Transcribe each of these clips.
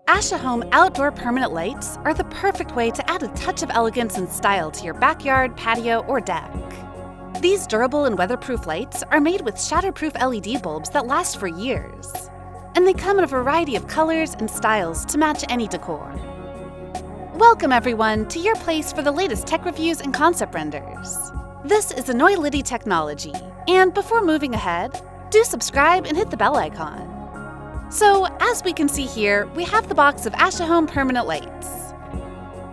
ASAHOM outdoor permanent lights are the perfect way to add a touch of elegance and style to your backyard, patio, or deck. These durable and weatherproof lights are made with shatterproof LED bulbs that last for years. And they come in a variety of colors and styles to match any decor. Welcome everyone to your place for the latest tech reviews and concept renders. This is Enoylity technology, and before moving ahead, do subscribe and hit the bell icon. So, as we can see here, we have the box of ASAHOM permanent lights.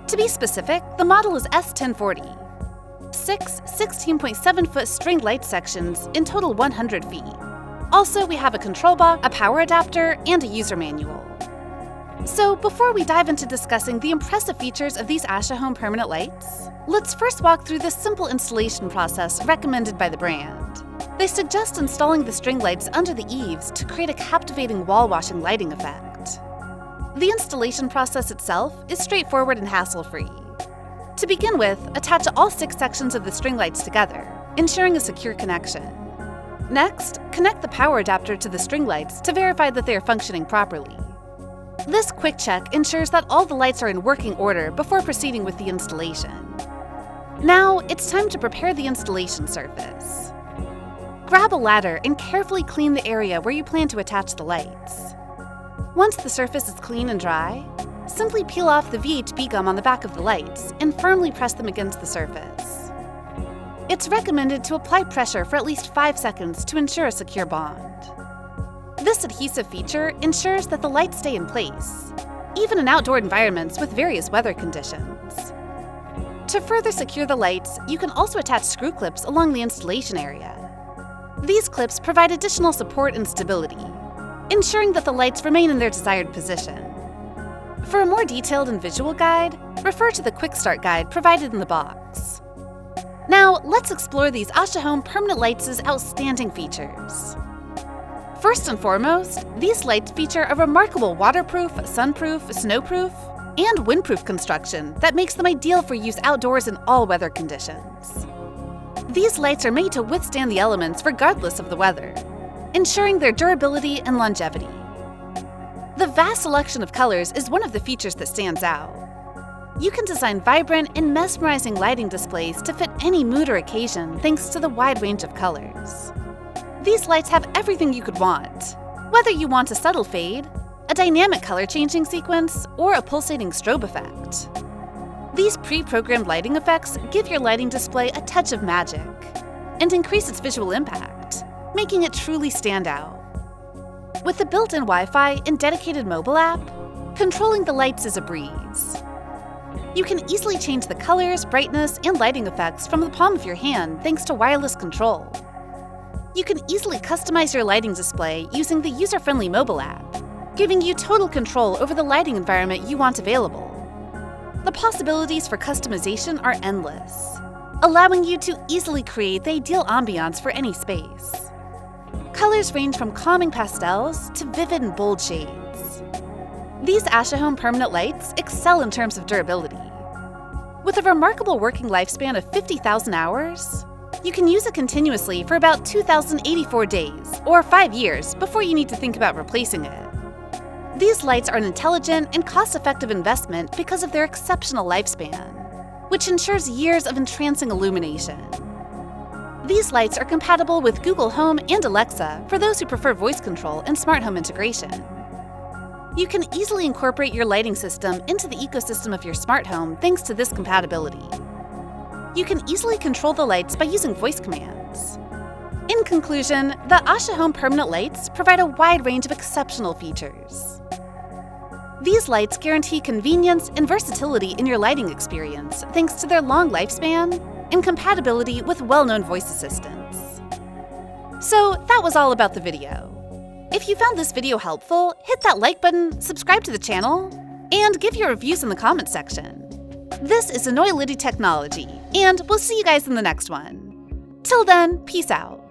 To be specific, the model is S1040. 6 16.7-foot string light sections in total 100 feet. Also, we have a control box, a power adapter, and a user manual. So, before we dive into discussing the impressive features of these ASAHOM permanent lights, let's first walk through the simple installation process recommended by the brand. They suggest installing the string lights under the eaves to create a captivating wall-washing lighting effect. The installation process itself is straightforward and hassle-free. To begin with, attach all 6 sections of the string lights together, ensuring a secure connection. Next, connect the power adapter to the string lights to verify that they are functioning properly. This quick check ensures that all the lights are in working order before proceeding with the installation. Now, it's time to prepare the installation surface. Grab a ladder and carefully clean the area where you plan to attach the lights. Once the surface is clean and dry, simply peel off the VHB gum on the back of the lights and firmly press them against the surface. It's recommended to apply pressure for at least 5 seconds to ensure a secure bond. This adhesive feature ensures that the lights stay in place, even in outdoor environments with various weather conditions. To further secure the lights, you can also attach screw clips along the installation area. These clips provide additional support and stability, ensuring that the lights remain in their desired position. For a more detailed and visual guide, refer to the Quick Start guide provided in the box. Now, let's explore these ASAHOM permanent lights' outstanding features. First and foremost, these lights feature a remarkable waterproof, sunproof, snowproof, and windproof construction that makes them ideal for use outdoors in all weather conditions. These lights are made to withstand the elements regardless of the weather, ensuring their durability and longevity. The vast selection of colors is one of the features that stands out. You can design vibrant and mesmerizing lighting displays to fit any mood or occasion thanks to the wide range of colors. These lights have everything you could want, whether you want a subtle fade, a dynamic color-changing sequence, or a pulsating strobe effect. These pre-programmed lighting effects give your lighting display a touch of magic and increase its visual impact, making it truly stand out. With the built-in Wi-Fi and dedicated mobile app, controlling the lights is a breeze. You can easily change the colors, brightness, and lighting effects from the palm of your hand thanks to wireless control. You can easily customize your lighting display using the user-friendly mobile app, giving you total control over the lighting environment you want available. The possibilities for customization are endless, allowing you to easily create the ideal ambiance for any space. Colors range from calming pastels to vivid and bold shades. These ASAHOM permanent lights excel in terms of durability. With a remarkable working lifespan of 50,000 hours, you can use it continuously for about 2,084 days, or 5 years, before you need to think about replacing it. These lights are an intelligent and cost-effective investment because of their exceptional lifespan, which ensures years of entrancing illumination. These lights are compatible with Google Home and Alexa for those who prefer voice control and smart home integration. You can easily incorporate your lighting system into the ecosystem of your smart home thanks to this compatibility. You can easily control the lights by using voice commands. In conclusion, the ASAHOM permanent lights provide a wide range of exceptional features. These lights guarantee convenience and versatility in your lighting experience thanks to their long lifespan and compatibility with well-known voice assistants. So that was all about the video. If you found this video helpful, hit that like button, subscribe to the channel, and give your reviews in the comments section. This is Enoylity Technology, and we'll see you guys in the next one. Till then, peace out.